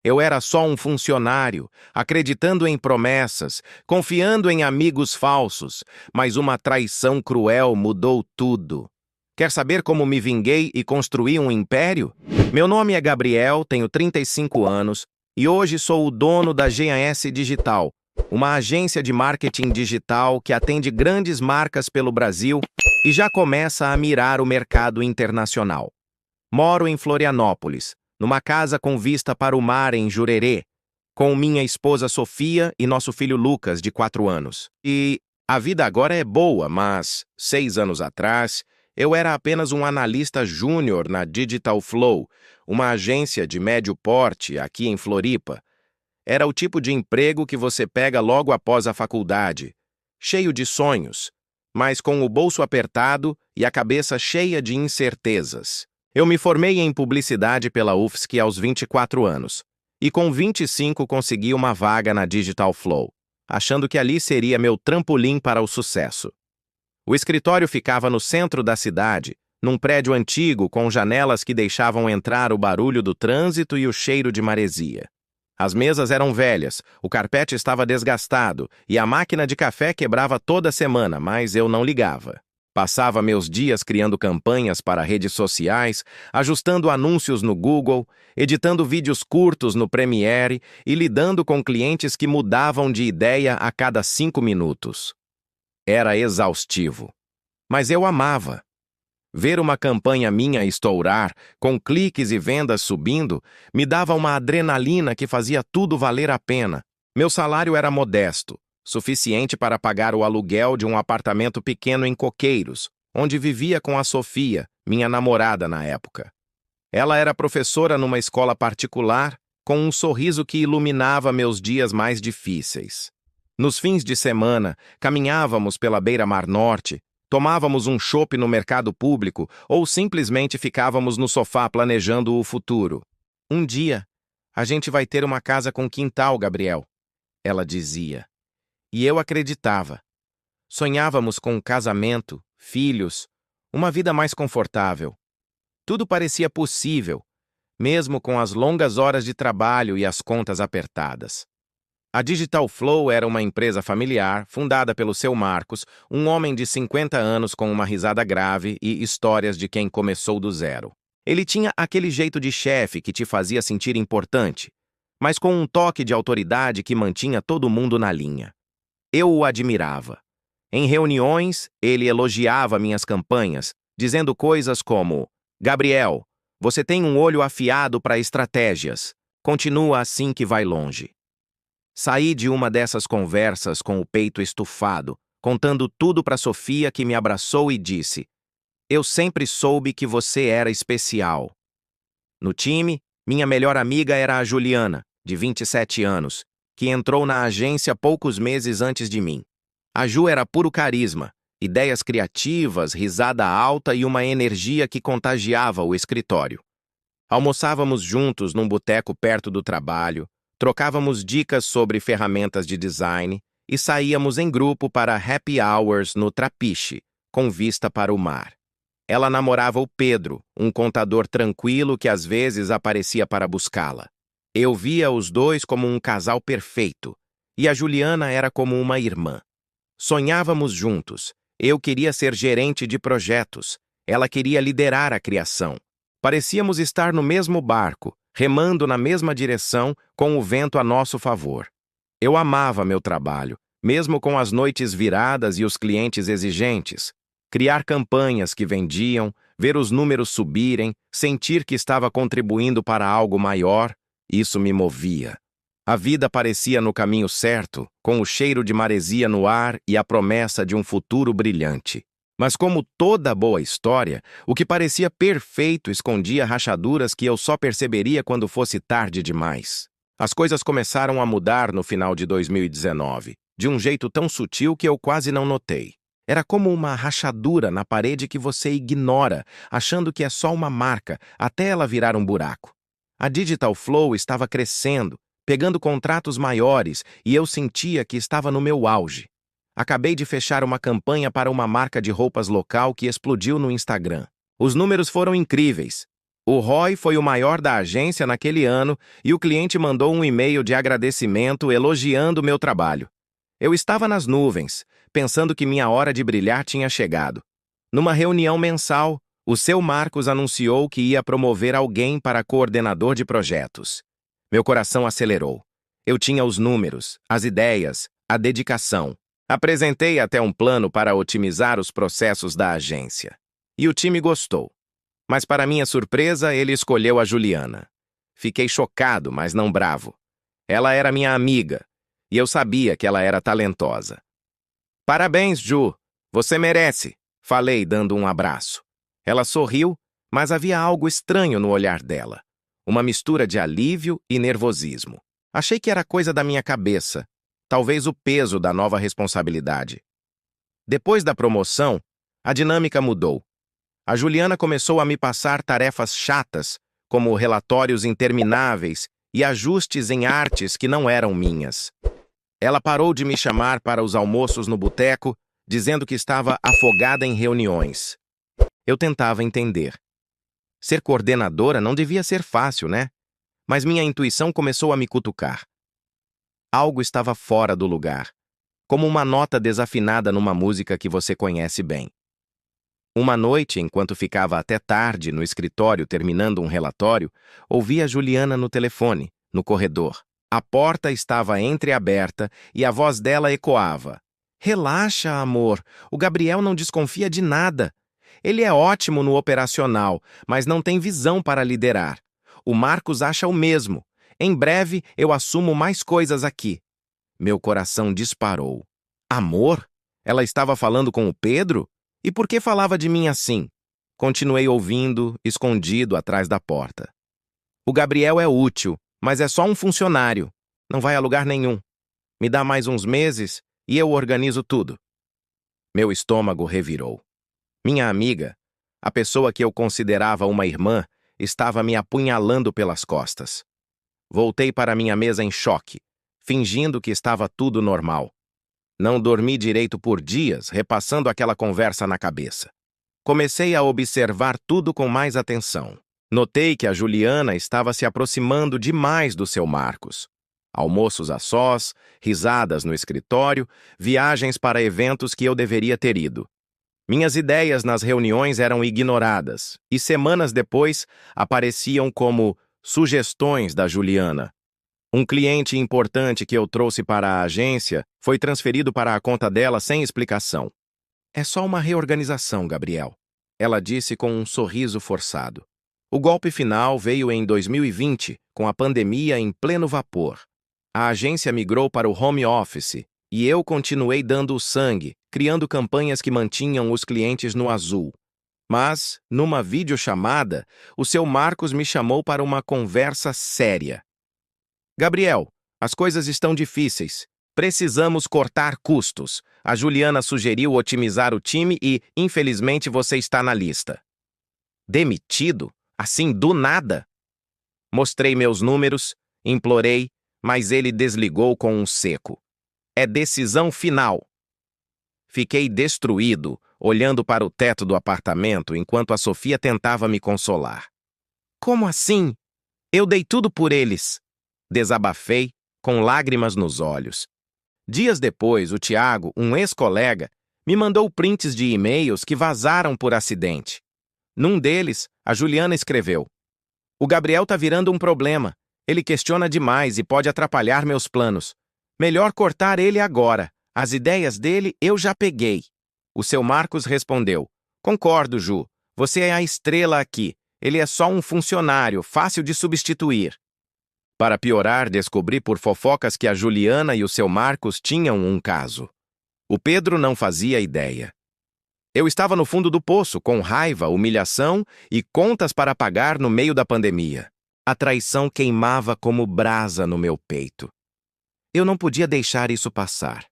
Eu era só um funcionário, acreditando em promessas, confiando em amigos falsos, mas uma traição cruel mudou tudo. Quer saber como me vinguei e construí um império? Meu nome é Gabriel, tenho 35 anos e hoje sou o dono da GAS Digital, uma agência de marketing digital que atende grandes marcas pelo Brasil e já começa a mirar o mercado internacional. Moro em Florianópolis, numa casa com vista para o mar em Jurerê, com minha esposa Sofia e nosso filho Lucas, de 4 anos. E a vida agora é boa, mas 6 anos atrás, eu era apenas um analista júnior na Digital Flow, uma agência de médio porte aqui em Floripa. Era o tipo de emprego que você pega logo após a faculdade, cheio de sonhos, mas com o bolso apertado e a cabeça cheia de incertezas. Eu me formei em publicidade pela UFSC aos 24 anos, e com 25 consegui uma vaga na Digital Flow, achando que ali seria meu trampolim para o sucesso. O escritório ficava no centro da cidade, num prédio antigo com janelas que deixavam entrar o barulho do trânsito e o cheiro de maresia. As mesas eram velhas, o carpete estava desgastado e a máquina de café quebrava toda semana, mas eu não ligava. Passava meus dias criando campanhas para redes sociais, ajustando anúncios no Google, editando vídeos curtos no Premiere e lidando com clientes que mudavam de ideia a cada 5 minutos. Era exaustivo, mas eu amava. Ver uma campanha minha estourar, com cliques e vendas subindo, me dava uma adrenalina que fazia tudo valer a pena. Meu salário era modesto, suficiente para pagar o aluguel de um apartamento pequeno em Coqueiros, onde vivia com a Sofia, minha namorada na época. Ela era professora numa escola particular, com um sorriso que iluminava meus dias mais difíceis. Nos fins de semana, caminhávamos pela beira-mar norte, tomávamos um chopp no mercado público ou simplesmente ficávamos no sofá planejando o futuro. Um dia, a gente vai ter uma casa com quintal, Gabriel, ela dizia. E eu acreditava. Sonhávamos com um casamento, filhos, uma vida mais confortável. Tudo parecia possível, mesmo com as longas horas de trabalho e as contas apertadas. A Digital Flow era uma empresa familiar, fundada pelo seu Marcos, um homem de 50 anos com uma risada grave e histórias de quem começou do zero. Ele tinha aquele jeito de chefe que te fazia sentir importante, mas com um toque de autoridade que mantinha todo mundo na linha. Eu o admirava. Em reuniões, ele elogiava minhas campanhas, dizendo coisas como: Gabriel, você tem um olho afiado para estratégias. Continua assim que vai longe. Saí de uma dessas conversas com o peito estufado, contando tudo para Sofia, que me abraçou e disse: Eu sempre soube que você era especial. No time, minha melhor amiga era a Juliana, de 27 anos, que entrou na agência poucos meses antes de mim. A Ju era puro carisma, ideias criativas, risada alta e uma energia que contagiava o escritório. Almoçávamos juntos num boteco perto do trabalho, trocávamos dicas sobre ferramentas de design e saíamos em grupo para happy hours no Trapiche, com vista para o mar. Ela namorava o Pedro, um contador tranquilo que às vezes aparecia para buscá-la. Eu via os dois como um casal perfeito, e a Juliana era como uma irmã. Sonhávamos juntos. Eu queria ser gerente de projetos. Ela queria liderar a criação. Parecíamos estar no mesmo barco, remando na mesma direção, com o vento a nosso favor. Eu amava meu trabalho, mesmo com as noites viradas e os clientes exigentes. Criar campanhas que vendiam, ver os números subirem, sentir que estava contribuindo para algo maior, isso me movia. A vida parecia no caminho certo, com o cheiro de maresia no ar e a promessa de um futuro brilhante. Mas como toda boa história, o que parecia perfeito escondia rachaduras que eu só perceberia quando fosse tarde demais. As coisas começaram a mudar no final de 2019, de um jeito tão sutil que eu quase não notei. Era como uma rachadura na parede que você ignora, achando que é só uma marca, até ela virar um buraco. A Digital Flow estava crescendo, pegando contratos maiores, e eu sentia que estava no meu auge. Acabei de fechar uma campanha para uma marca de roupas local que explodiu no Instagram. Os números foram incríveis. O ROI foi o maior da agência naquele ano e o cliente mandou um e-mail de agradecimento elogiando meu trabalho. Eu estava nas nuvens, pensando que minha hora de brilhar tinha chegado. Numa reunião mensal, o seu Marcos anunciou que ia promover alguém para coordenador de projetos. Meu coração acelerou. Eu tinha os números, as ideias, a dedicação. Apresentei até um plano para otimizar os processos da agência. E o time gostou. Mas, para minha surpresa, ele escolheu a Juliana. Fiquei chocado, mas não bravo. Ela era minha amiga, e eu sabia que ela era talentosa. Parabéns, Ju! Você merece! Falei, dando um abraço. Ela sorriu, mas havia algo estranho no olhar dela. Uma mistura de alívio e nervosismo. Achei que era coisa da minha cabeça, talvez o peso da nova responsabilidade. Depois da promoção, a dinâmica mudou. A Juliana começou a me passar tarefas chatas, como relatórios intermináveis e ajustes em artes que não eram minhas. Ela parou de me chamar para os almoços no boteco, dizendo que estava afogada em reuniões. Eu tentava entender. Ser coordenadora não devia ser fácil, né? Mas minha intuição começou a me cutucar. Algo estava fora do lugar, como uma nota desafinada numa música que você conhece bem. Uma noite, enquanto ficava até tarde no escritório terminando um relatório, ouvi a Juliana no telefone, no corredor. A porta estava entreaberta e a voz dela ecoava. Relaxa, amor, o Gabriel não desconfia de nada. Ele é ótimo no operacional, mas não tem visão para liderar. O Marcos acha o mesmo. Em breve, eu assumo mais coisas aqui. Meu coração disparou. Amor? Ela estava falando com o Pedro? E por que falava de mim assim? Continuei ouvindo, escondido atrás da porta. O Gabriel é útil, mas é só um funcionário. Não vai a lugar nenhum. Me dá mais uns meses e eu organizo tudo. Meu estômago revirou. Minha amiga, a pessoa que eu considerava uma irmã, estava me apunhalando pelas costas. Voltei para minha mesa em choque, fingindo que estava tudo normal. Não dormi direito por dias, repassando aquela conversa na cabeça. Comecei a observar tudo com mais atenção. Notei que a Juliana estava se aproximando demais do seu Marcos. Almoços a sós, risadas no escritório, viagens para eventos que eu deveria ter ido. Minhas ideias nas reuniões eram ignoradas, e semanas depois apareciam como sugestões da Juliana. Um cliente importante que eu trouxe para a agência foi transferido para a conta dela sem explicação. É só uma reorganização, Gabriel, ela disse com um sorriso forçado. O golpe final veio em 2020, com a pandemia em pleno vapor. A agência migrou para o home office e eu continuei dando o sangue, criando campanhas que mantinham os clientes no azul. Mas, numa videochamada, o seu Marcos me chamou para uma conversa séria. Gabriel, as coisas estão difíceis. Precisamos cortar custos. A Juliana sugeriu otimizar o time e, infelizmente, você está na lista. Demitido? Assim, do nada? Mostrei meus números, implorei, mas ele desligou com um seco. É decisão final. Fiquei destruído, olhando para o teto do apartamento enquanto a Sofia tentava me consolar. Como assim? Eu dei tudo por eles. Desabafei, com lágrimas nos olhos. Dias depois, o Tiago, um ex-colega, me mandou prints de e-mails que vazaram por acidente. Num deles, a Juliana escreveu: "O Gabriel tá virando um problema. Ele questiona demais e pode atrapalhar meus planos. Melhor cortar ele agora. As ideias dele eu já peguei." O seu Marcos respondeu: "Concordo, Ju. Você é a estrela aqui. Ele é só um funcionário, fácil de substituir." Para piorar, descobri por fofocas que a Juliana e o seu Marcos tinham um caso. O Pedro não fazia ideia. Eu estava no fundo do poço, com raiva, humilhação e contas para pagar no meio da pandemia. A traição queimava como brasa no meu peito. Eu não podia deixar isso passar.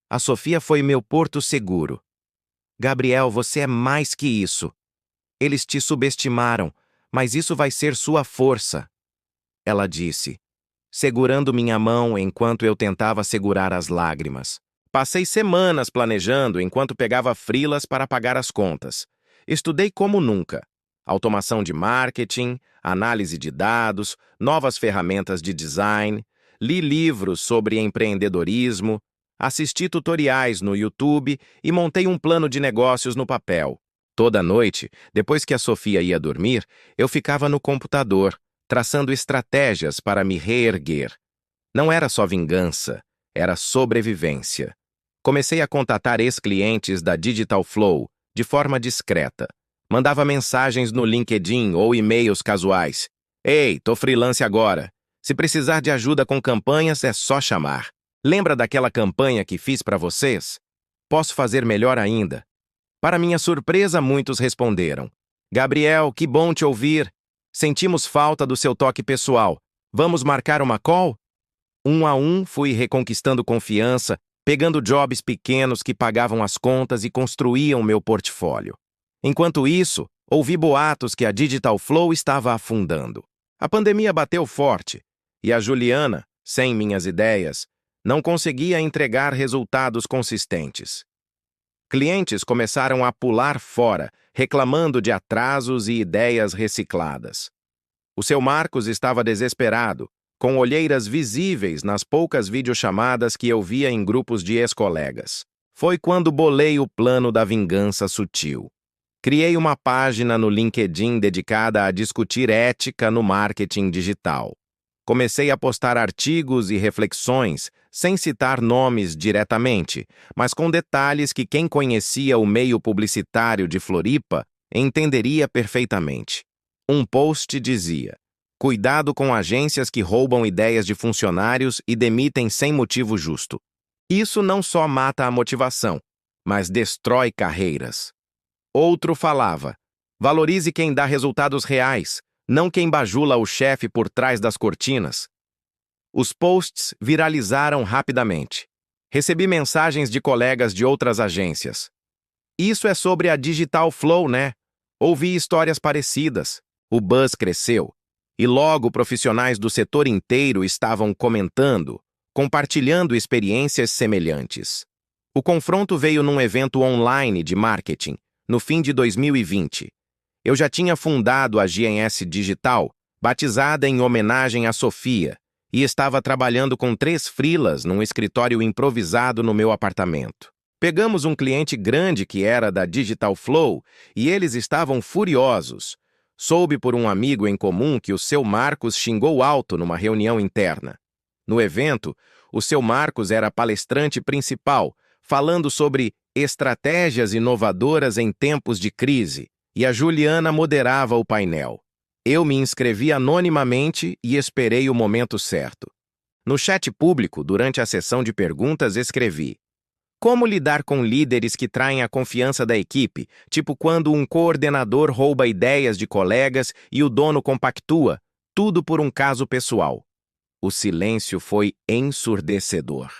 A Sofia foi meu porto seguro. Gabriel, você é mais que isso. Eles te subestimaram, mas isso vai ser sua força. Ela disse, segurando minha mão enquanto eu tentava segurar as lágrimas. Passei semanas planejando enquanto pegava freelas para pagar as contas. Estudei como nunca. automação de marketing, análise de dados, novas ferramentas de design, li livros sobre empreendedorismo, assisti tutoriais no YouTube e montei um plano de negócios no papel. Toda noite, depois que a Sofia ia dormir, eu ficava no computador, traçando estratégias para me reerguer. Não era só vingança, era sobrevivência. Comecei a contatar ex-clientes da Digital Flow de forma discreta. Mandava mensagens no LinkedIn ou e-mails casuais. Ei, tô freelance agora. Se precisar de ajuda com campanhas, é só chamar. Lembra daquela campanha que fiz para vocês? Posso fazer melhor ainda. Para minha surpresa, muitos responderam. Gabriel, que bom te ouvir. Sentimos falta do seu toque pessoal. Vamos marcar uma call? Um a um, fui reconquistando confiança, pegando jobs pequenos que pagavam as contas e construíam meu portfólio. Enquanto isso, ouvi boatos que a Digital Flow estava afundando. A pandemia bateu forte e a Juliana, sem minhas ideias, não conseguia entregar resultados consistentes. Clientes começaram a pular fora, reclamando de atrasos e ideias recicladas. O seu Marcos estava desesperado, com olheiras visíveis nas poucas videochamadas que eu via em grupos de ex-colegas. Foi quando bolei o plano da vingança sutil. Criei uma página no LinkedIn dedicada a discutir ética no marketing digital. Comecei a postar artigos e reflexões, sem citar nomes diretamente, mas com detalhes que quem conhecia o meio publicitário de Floripa entenderia perfeitamente. Um post dizia: cuidado com agências que roubam ideias de funcionários e demitem sem motivo justo. Isso não só mata a motivação, mas destrói carreiras. Outro falava: valorize quem dá resultados reais, não quem bajula o chefe por trás das cortinas. Os posts viralizaram rapidamente. Recebi mensagens de colegas de outras agências. Isso é sobre a Digital Flow, né? Ouvi histórias parecidas. O buzz cresceu. E logo profissionais do setor inteiro estavam comentando, compartilhando experiências semelhantes. O confronto veio num evento online de marketing, no fim de 2020. Eu já tinha fundado a GNS Digital, batizada em homenagem a Sofia, e estava trabalhando com 3 freelas num escritório improvisado no meu apartamento. Pegamos um cliente grande que era da Digital Flow e eles estavam furiosos. Soube por um amigo em comum que o seu Marcos xingou alto numa reunião interna. No evento, o seu Marcos era palestrante principal, falando sobre estratégias inovadoras em tempos de crise, e a Juliana moderava o painel. Eu me inscrevi anonimamente e esperei o momento certo. No chat público, durante a sessão de perguntas, escrevi: como lidar com líderes que traem a confiança da equipe, tipo quando um coordenador rouba ideias de colegas e o dono compactua, tudo por um caso pessoal. O silêncio foi ensurdecedor.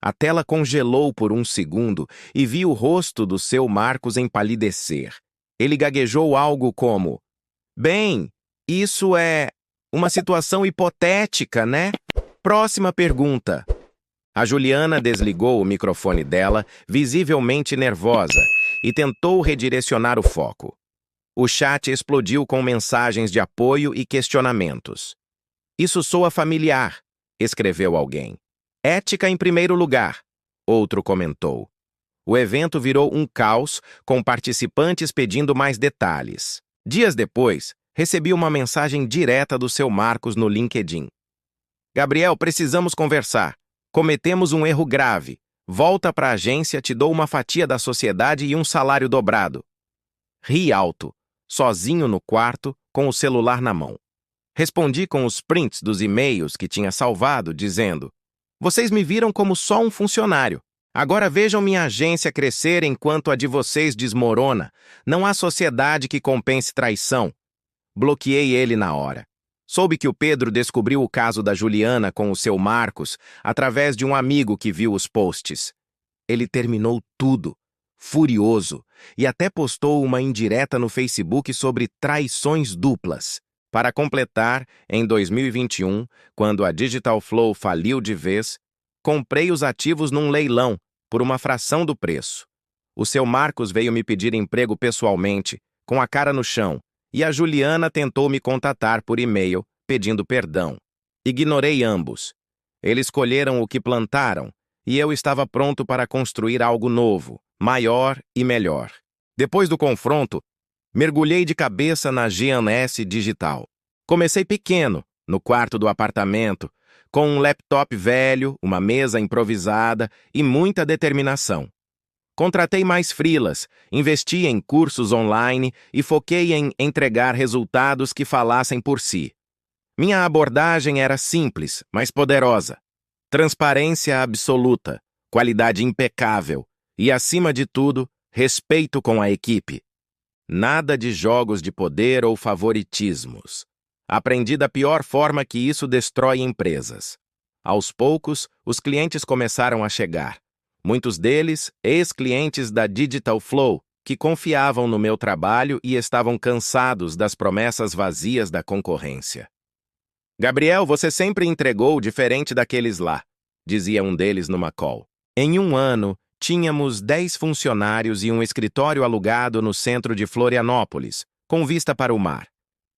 A tela congelou por um segundo e vi o rosto do seu Marcos empalidecer. Ele gaguejou algo como: bem, isso é uma situação hipotética, né? Próxima pergunta. A Juliana desligou o microfone dela, visivelmente nervosa, e tentou redirecionar o foco. O chat explodiu com mensagens de apoio e questionamentos. Isso soa familiar, escreveu alguém. Ética em primeiro lugar, outro comentou. O evento virou um caos, com participantes pedindo mais detalhes. Dias depois, recebi uma mensagem direta do seu Marcos no LinkedIn. Gabriel, precisamos conversar. Cometemos um erro grave. Volta para a agência, te dou uma fatia da sociedade e um salário dobrado. Ri alto, sozinho no quarto, com o celular na mão. Respondi com os prints dos e-mails que tinha salvado, dizendo: vocês me viram como só um funcionário. Agora vejam minha agência crescer enquanto a de vocês desmorona. Não há sociedade que compense traição. Bloqueei ele na hora. Soube que o Pedro descobriu o caso da Juliana com o seu Marcos através de um amigo que viu os posts. Ele terminou tudo, furioso, e até postou uma indireta no Facebook sobre traições duplas. Para completar, em 2021, quando a Digital Flow faliu de vez, comprei os ativos num leilão, por uma fração do preço. O seu Marcos veio me pedir emprego pessoalmente, com a cara no chão, e a Juliana tentou me contatar por e-mail, pedindo perdão. Ignorei ambos. Eles colheram o que plantaram, e eu estava pronto para construir algo novo, maior e melhor. Depois do confronto, mergulhei de cabeça na GNS Digital. Comecei pequeno, no quarto do apartamento, com um laptop velho, uma mesa improvisada e muita determinação. Contratei mais freelas, investi em cursos online e foquei em entregar resultados que falassem por si. Minha abordagem era simples, mas poderosa. Transparência absoluta, qualidade impecável e, acima de tudo, respeito com a equipe. Nada de jogos de poder ou favoritismos. Aprendi da pior forma que isso destrói empresas. Aos poucos, os clientes começaram a chegar. Muitos deles, ex-clientes da Digital Flow, que confiavam no meu trabalho e estavam cansados das promessas vazias da concorrência. Gabriel, você sempre entregou diferente daqueles lá, dizia um deles numa call. Em um ano, tínhamos 10 funcionários e um escritório alugado no centro de Florianópolis, com vista para o mar.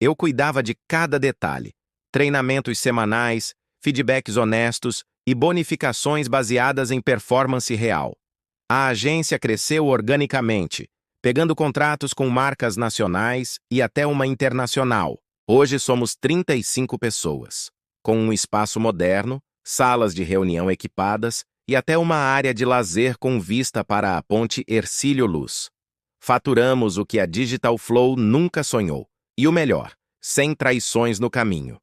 Eu cuidava de cada detalhe: treinamentos semanais, feedbacks honestos e bonificações baseadas em performance real. A agência cresceu organicamente, pegando contratos com marcas nacionais e até uma internacional. Hoje somos 35 pessoas, com um espaço moderno, salas de reunião equipadas e até uma área de lazer com vista para a ponte Hercílio Luz. Faturamos o que a Digital Flow nunca sonhou. E o melhor, sem traições no caminho.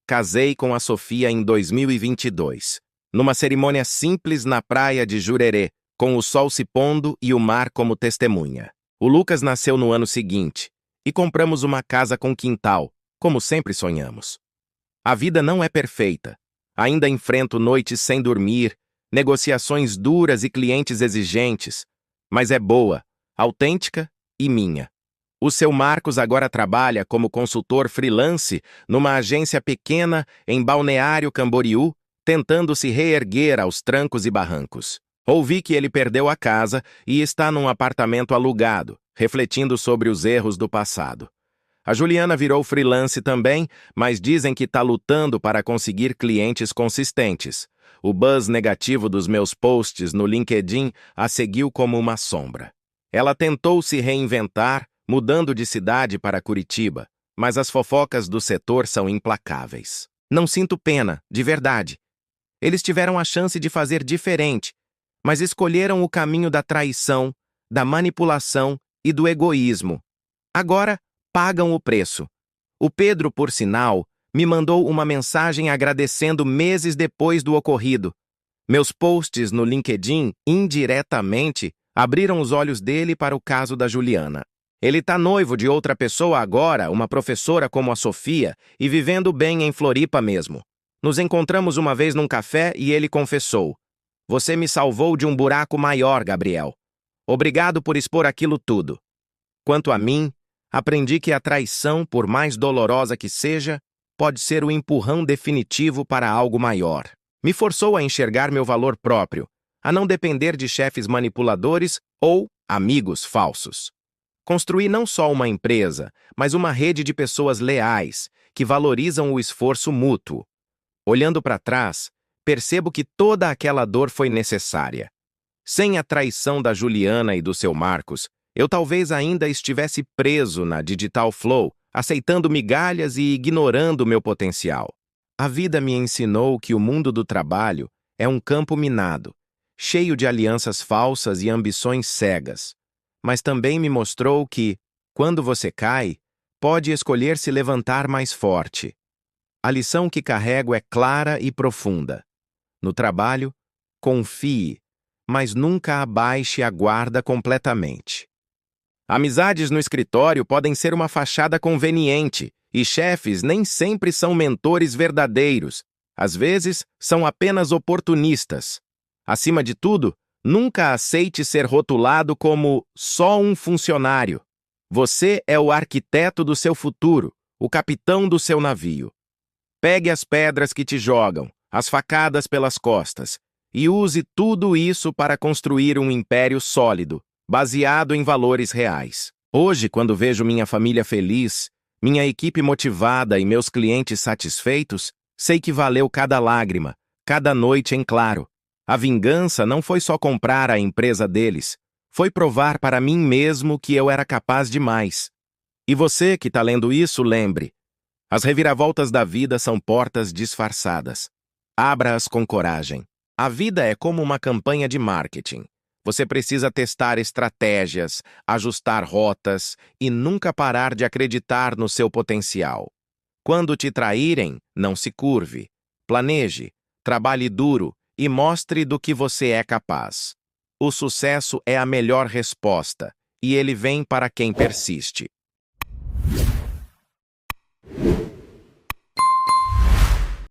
Casei com a Sofia em 2022, numa cerimônia simples na praia de Jurerê, com o sol se pondo e o mar como testemunha. O Lucas nasceu no ano seguinte, e compramos uma casa com quintal, como sempre sonhamos. A vida não é perfeita. Ainda enfrento noites sem dormir, negociações duras e clientes exigentes, mas é boa, autêntica e minha. O seu Marcos agora trabalha como consultor freelance numa agência pequena em Balneário Camboriú, tentando se reerguer aos trancos e barrancos. Ouvi que ele perdeu a casa e está num apartamento alugado, refletindo sobre os erros do passado. A Juliana virou freelance também, mas dizem que está lutando para conseguir clientes consistentes. O buzz negativo dos meus posts no LinkedIn a seguiu como uma sombra. Ela tentou se reinventar, mudando de cidade para Curitiba, mas as fofocas do setor são implacáveis. Não sinto pena, de verdade. Eles tiveram a chance de fazer diferente, mas escolheram o caminho da traição, da manipulação e do egoísmo. Agora, pagam o preço. O Pedro, por sinal, me mandou uma mensagem agradecendo meses depois do ocorrido. Meus posts no LinkedIn, indiretamente, abriram os olhos dele para o caso da Juliana. Ele tá noivo de outra pessoa agora, uma professora como a Sofia, e vivendo bem em Floripa mesmo. Nos encontramos uma vez num café e ele confessou: "Você me salvou de um buraco maior, Gabriel. Obrigado por expor aquilo tudo." Quanto a mim, aprendi que a traição, por mais dolorosa que seja, pode ser o empurrão definitivo para algo maior. Me forçou a enxergar meu valor próprio, a não depender de chefes manipuladores ou amigos falsos. Construí não só uma empresa, mas uma rede de pessoas leais, que valorizam o esforço mútuo. Olhando para trás, percebo que toda aquela dor foi necessária. Sem a traição da Juliana e do seu Marcos, eu talvez ainda estivesse preso na Digital Flow, aceitando migalhas e ignorando meu potencial. A vida me ensinou que o mundo do trabalho é um campo minado, cheio de alianças falsas e ambições cegas. Mas também me mostrou que, quando você cai, pode escolher se levantar mais forte. A lição que carrego é clara e profunda. No trabalho, confie, mas nunca abaixe a guarda completamente. Amizades no escritório podem ser uma fachada conveniente, e chefes nem sempre são mentores verdadeiros. Às vezes, são apenas oportunistas. Acima de tudo, nunca aceite ser rotulado como só um funcionário. Você é o arquiteto do seu futuro, o capitão do seu navio. Pegue as pedras que te jogam, as facadas pelas costas, e use tudo isso para construir um império sólido, baseado em valores reais. Hoje, quando vejo minha família feliz, Minha equipe motivada e meus clientes satisfeitos, sei que valeu cada lágrima, cada noite em claro. A vingança não foi só comprar a empresa deles, foi provar para mim mesmo que eu era capaz de mais. E você que está lendo isso, lembre: as reviravoltas da vida são portas disfarçadas. Abra-as com coragem. A vida é como uma campanha de marketing. Você precisa testar estratégias, ajustar rotas e nunca parar de acreditar no seu potencial. Quando te traírem, não se curve. Planeje, trabalhe duro e mostre do que você é capaz. O sucesso é a melhor resposta, e ele vem para quem persiste.